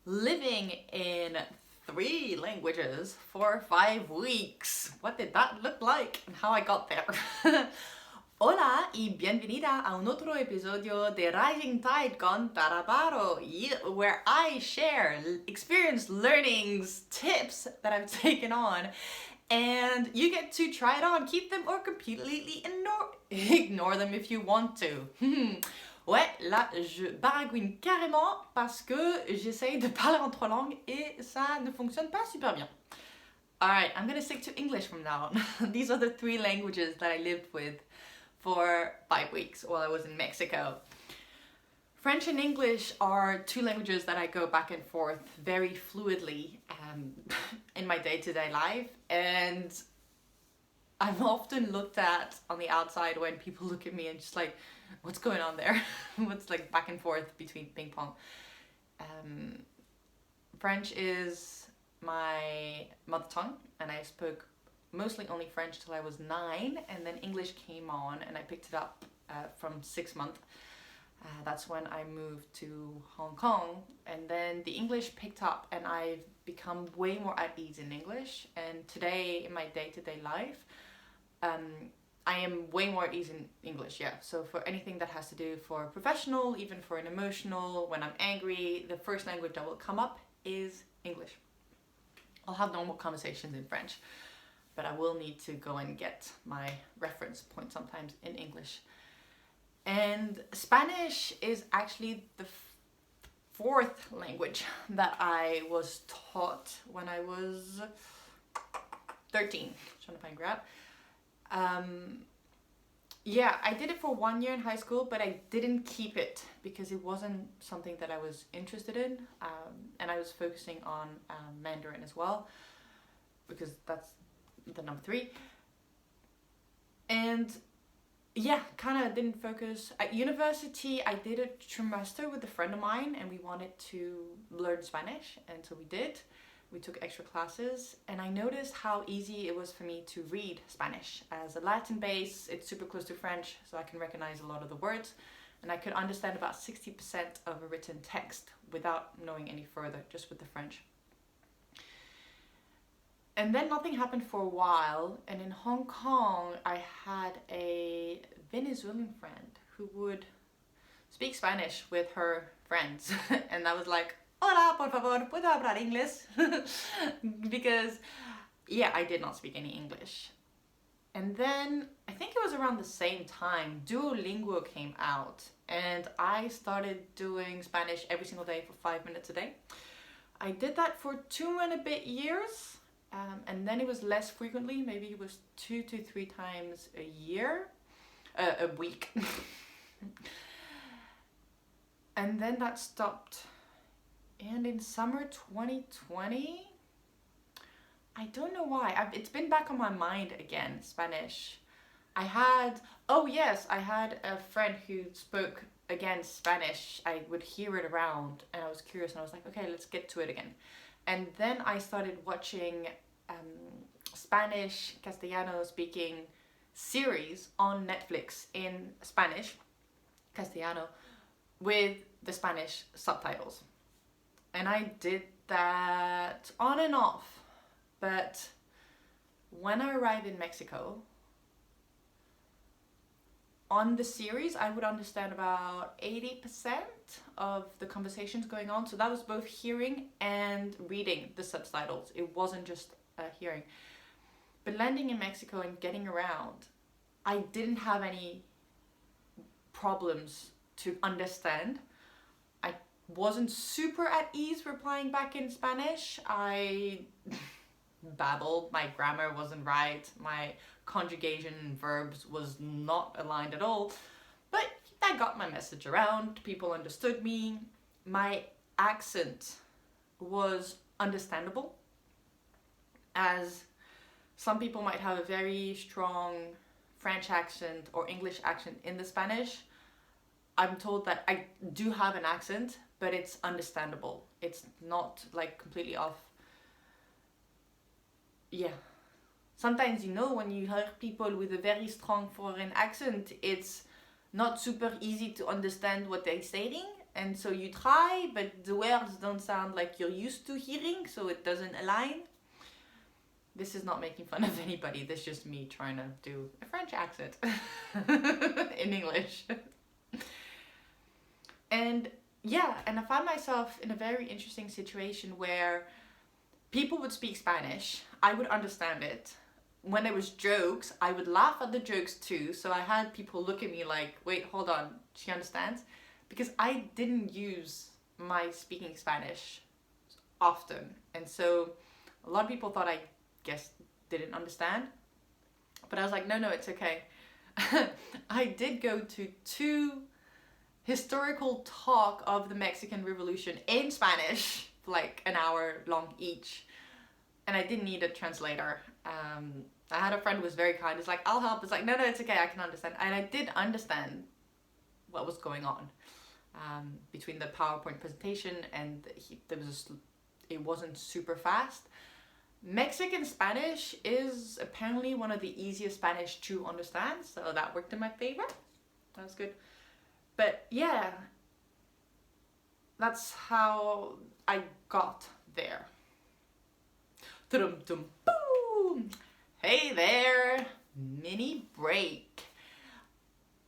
living in 3 languages for 5 weeks. What did that look like and how I got there? Hola y bienvenida a un otro episodio de Rising Tide con Tara Barot, where I share experience, learnings, tips that I've taken on, and you get to try it on, keep them or completely ignore them if you want to. Ouais, là, je baragouine carrément parce que j'essaye de parler en 3 langues et ça ne fonctionne pas super bien. Alright, I'm gonna stick to English from now on. These are the 3 languages that I lived with for 5 weeks while I was in Mexico. French and English are 2 languages that I go back and forth very fluidly in my day-to-day life, and I'm often looked at on the outside when people look at me and just like, what's going on there? What's like back and forth between ping pong? French is my mother tongue, and I spoke mostly only French till I was 9, and then English came on and I picked it up from 6 months. That's when I moved to Hong Kong, and then the English picked up and I've become way more at ease in English, and today in my day-to-day life I am way more at ease in English, yeah. So for anything that has to do for professional, even for an emotional, when I'm angry, the first language that will come up is English. I'll have normal conversations in French, but I will need to go and get my reference point sometimes in English. And Spanish is actually the 4th language that I was taught when I was 13. Trying to find grab. Yeah, I did it for 1 year in high school, but I didn't keep it because it wasn't something that I was interested in, and I was focusing on Mandarin as well because that's the number 3. And yeah, kind of didn't focus. At university, I did a trimester with a friend of mine and we wanted to learn Spanish, and so we did. We took extra classes, and I noticed how easy it was for me to read Spanish. As a Latin base, it's super close to French, so I can recognize a lot of the words, and I could understand about 60% of a written text without knowing any further, just with the French. And then nothing happened for a while, and in Hong Kong I had a Venezuelan friend who would speak Spanish with her friends and I was like, hola, por favor, ¿puedo hablar inglés? Because yeah, I did not speak any English. And then I think it was around the same time Duolingo came out, and I started doing Spanish every single day for 5 minutes a day. I did that for 2 and a bit years. And then it was less frequently, maybe it was 2 to 3 times a week. And then that stopped. And in summer 2020, I don't know why, it's been back on my mind again, Spanish. I had a friend who spoke again Spanish. I would hear it around and I was curious and I was like, okay, let's get to it again. And then I started watching Spanish, Castellano speaking series on Netflix in Spanish, Castellano, with the Spanish subtitles. And I did that on and off. But when I arrived in Mexico, on the series, I would understand about 80% of the conversations going on. So that was both hearing and reading the subtitles. It wasn't just hearing. But landing in Mexico and getting around, I didn't have any problems to understand. I wasn't super at ease replying back in Spanish. I babbled, my grammar wasn't right, my conjugation and verbs was not aligned at all, but I got my message around, people understood me, my accent was understandable, as some people might have a very strong French accent or English accent in the Spanish. I'm told that I do have an accent, but it's understandable, it's not like completely off. Yeah. Sometimes, you know, when you hear people with a very strong foreign accent, it's not super easy to understand what they're saying. and so you try, but the words don't sound like you're used to hearing, so it doesn't align. This is not making fun of anybody. This is just me trying to do a French accent in English. And yeah, and I found myself in a very interesting situation where people would speak Spanish. I would understand it. When there was jokes, I would laugh at the jokes too. So I had people look at me like, wait, hold on, she understands? Because I didn't use my speaking Spanish often. And so a lot of people thought I guess didn't understand. But I was like, no, it's okay. I did go to 2 historical talk of the Mexican Revolution in Spanish, like an hour long each. And I didn't need a translator. I had a friend who was very kind. He's like, I'll help. It's like, no, it's okay. I can understand. And I did understand what was going on between the PowerPoint presentation and it wasn't super fast. Mexican Spanish is apparently one of the easiest Spanish to understand, so that worked in my favor. That was good. But yeah, that's how I got there. Boom! Hey there, mini break.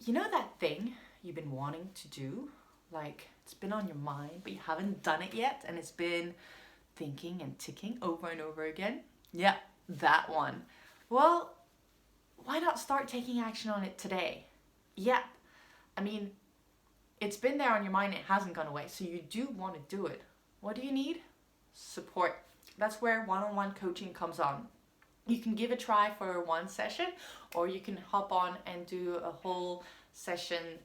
You know that thing you've been wanting to do? Like, it's been on your mind, but you haven't done it yet, and it's been thinking and ticking over and over again? Yeah, that one. Well, why not start taking action on it today? Yeah, I mean, it's been there on your mind, it hasn't gone away, so you do want to do it. What do you need? Support. That's where one-on-one coaching comes on. You can give a try for 1 session, or you can hop on and do a whole session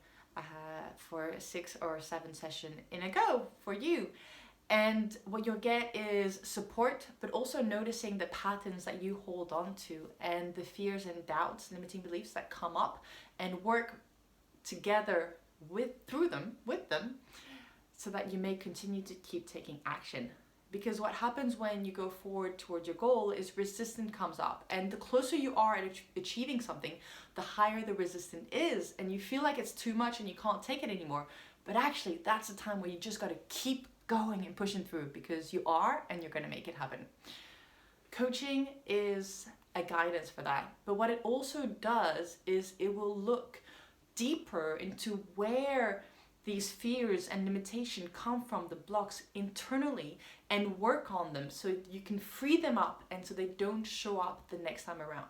for 6 or 7 session in a go for you. And what you'll get is support, but also noticing the patterns that you hold on to and the fears and doubts, limiting beliefs that come up, and work together with them so that you may continue to keep taking action. Because what happens when you go forward towards your goal is resistance comes up, and the closer you are at achieving something, the higher the resistance is, and you feel like it's too much and you can't take it anymore. But actually, that's the time where you just got to keep going and pushing through, because you are, and you're going to make it happen. Coaching is a guidance for that, but what it also does is it will look deeper into where these fears and limitation come from, the blocks internally, and work on them so you can free them up and so they don't show up the next time around.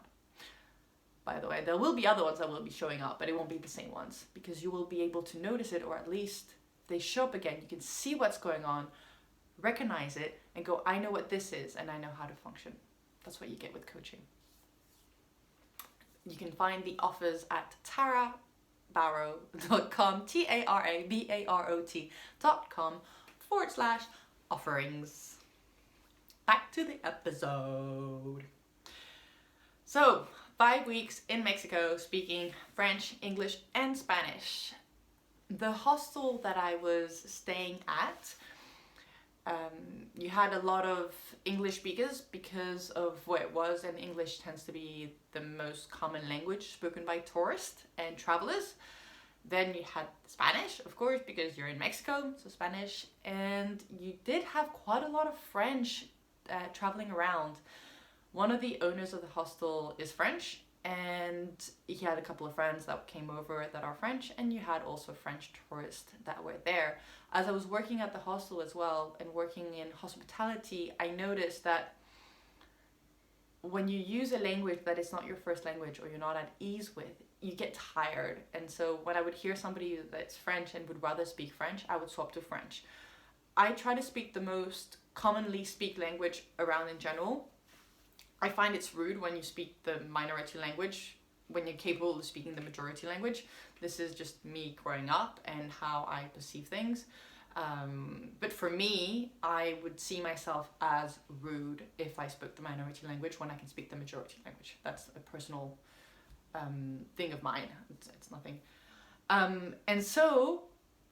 By the way, there will be other ones that will be showing up, but it won't be the same ones, because you will be able to notice it, or at least they show up again. You can see what's going on, recognize it, and go, I know what this is, and I know how to function. That's what you get with coaching. You can find the offers at tarabarot.com, tarabarot.com/offerings. Back to the episode. So, 5 weeks in Mexico speaking French, English, and Spanish. The hostel that I was staying at, you had a lot of English speakers because of where it was, and English tends to be the most common language spoken by tourists and travelers. Then you had Spanish, of course, because you're in Mexico, so Spanish. And you did have quite a lot of French traveling around. One of the owners of the hostel is French, and he had a couple of friends that came over that are French, and you had also French tourists that were there. As I was working at the hostel as well and working in hospitality, I noticed that when you use a language that is not your first language, or you're not at ease with, you get tired. And so when I would hear somebody that's French and would rather speak French, I would swap to French. I try to speak the most commonly speak language around in general. I find it's rude when you speak the minority language when you're capable of speaking the majority language. This is just me growing up and how I perceive things. But for me, I would see myself as rude if I spoke the minority language when I can speak the majority language. That's a personal thing of mine. It's nothing. And so,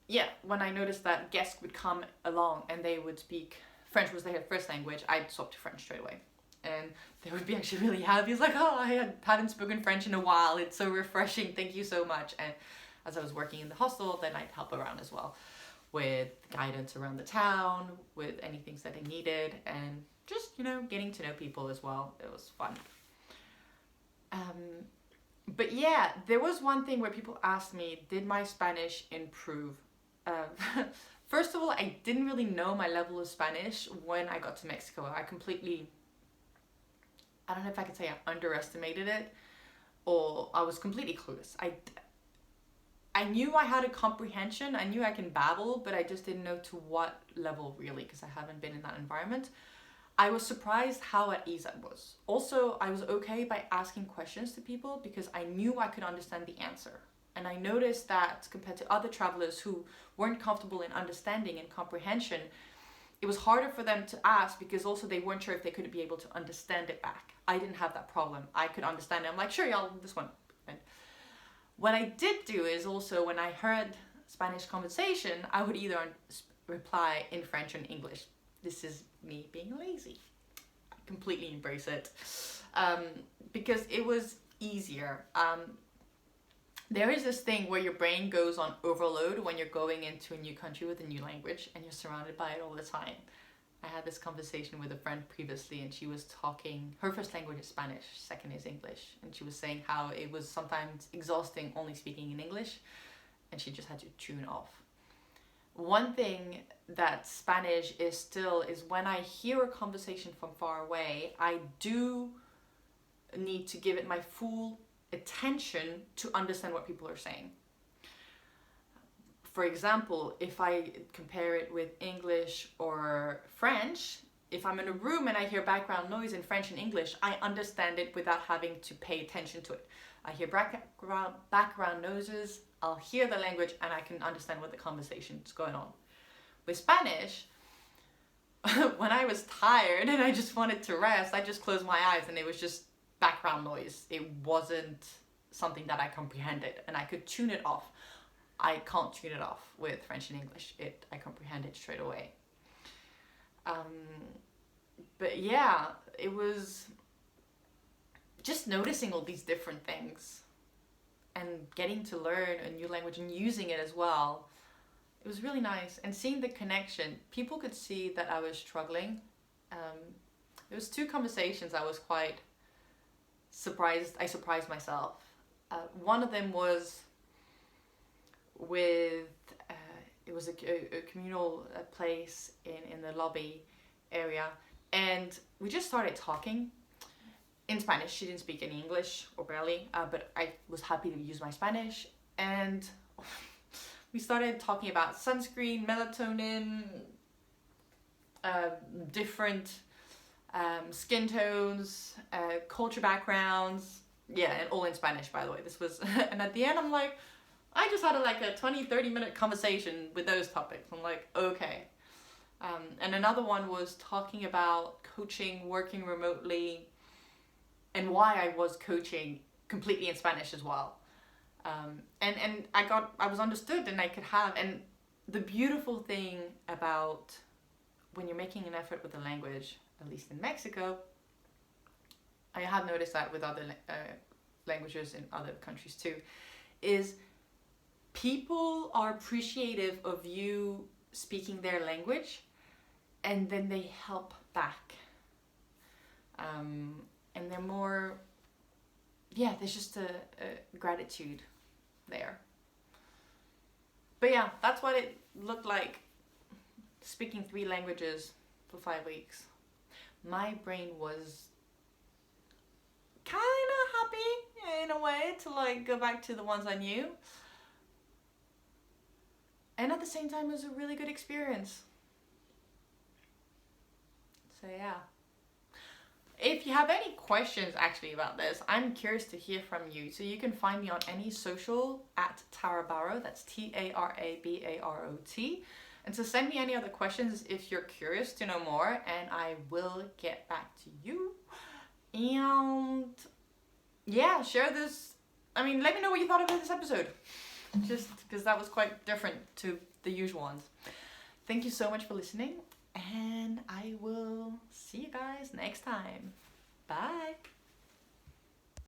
yeah, when I noticed that guests would come along and they would speak French was their first language, I'd swap to French straight away. And they would be actually really happy. It's like, oh, I hadn't spoken French in a while. It's so refreshing. Thank you so much. And as I was working in the hostel, then I'd help around as well with guidance around the town, with any things that I needed, and just, you know, getting to know people as well. It was fun. But yeah, there was one thing where people asked me, did my Spanish improve? First of all, I didn't really know my level of Spanish when I got to Mexico. I don't know if I could say I underestimated it, or I was completely clueless. I knew I had a comprehension, I knew I can babble, but I just didn't know to what level really, because I haven't been in that environment. I was surprised how at ease I was. Also, I was okay by asking questions to people because I knew I could understand the answer. And I noticed that compared to other travelers who weren't comfortable in understanding and comprehension, it was harder for them to ask because also they weren't sure if they could be able to understand it back. I didn't have that problem. I could understand it. I'm like, sure, y'all, this one. And what I did do is also when I heard Spanish conversation, I would either reply in French or in English. This is me being lazy. I completely embrace it because it was easier. There is this thing where your brain goes on overload when you're going into a new country with a new language and you're surrounded by it all the time. I had this conversation with a friend previously and she was talking, her first language is Spanish, second is English. And she was saying how it was sometimes exhausting only speaking in English and she just had to tune off. One thing that Spanish is still is when I hear a conversation from far away, I do need to give it my full attention to understand what people are saying. For example, if I compare it with English or French, if I'm in a room and I hear background noise in French and English, I understand it without having to pay attention to it. I hear background noises, I'll hear the language and I can understand what the conversation is going on. With Spanish, when I was tired and I just wanted to rest, I just closed my eyes and it was just background noise. It wasn't something that I comprehended and I could tune it off. I can't tune it off with French and English. I comprehend it straight away. But yeah, it was just noticing all these different things and getting to learn a new language and using it as well. It was really nice. And seeing the connection, people could see that I was struggling. There was 2 conversations I was quite surprised. I surprised myself. One of them was with, it was a communal place in the lobby area. And we just started talking in Spanish. She didn't speak any English or barely, but I was happy to use my Spanish. And we started talking about sunscreen, melatonin, different skin tones, culture backgrounds. Yeah, and all in Spanish, by the way. This was, and at the end, I'm like, I just had a 20-30 minute conversation with those topics. I'm like, okay. And another one was talking about coaching, working remotely, and why I was coaching completely in Spanish as well. And I was understood and I could have, and the beautiful thing about when you're making an effort with the language, at least in Mexico, I have noticed that with other languages in other countries too, is people are appreciative of you speaking their language and then they help back. And they're more, yeah, there's just a gratitude there. But yeah, that's what it looked like speaking 3 languages for 5 weeks. My brain was kind of happy in a way to go back to the ones I knew. And at the same time, it was a really good experience. So yeah. If you have any questions actually about this, I'm curious to hear from you. So you can find me on any social at Tara Barot. That's TARABAROT. And so send me any other questions if you're curious to know more, and I will get back to you. And yeah, share this. I mean, let me know what you thought of this episode. Just because that was quite different to the usual ones. Thank you so much for listening, and I will see you guys next time. Bye.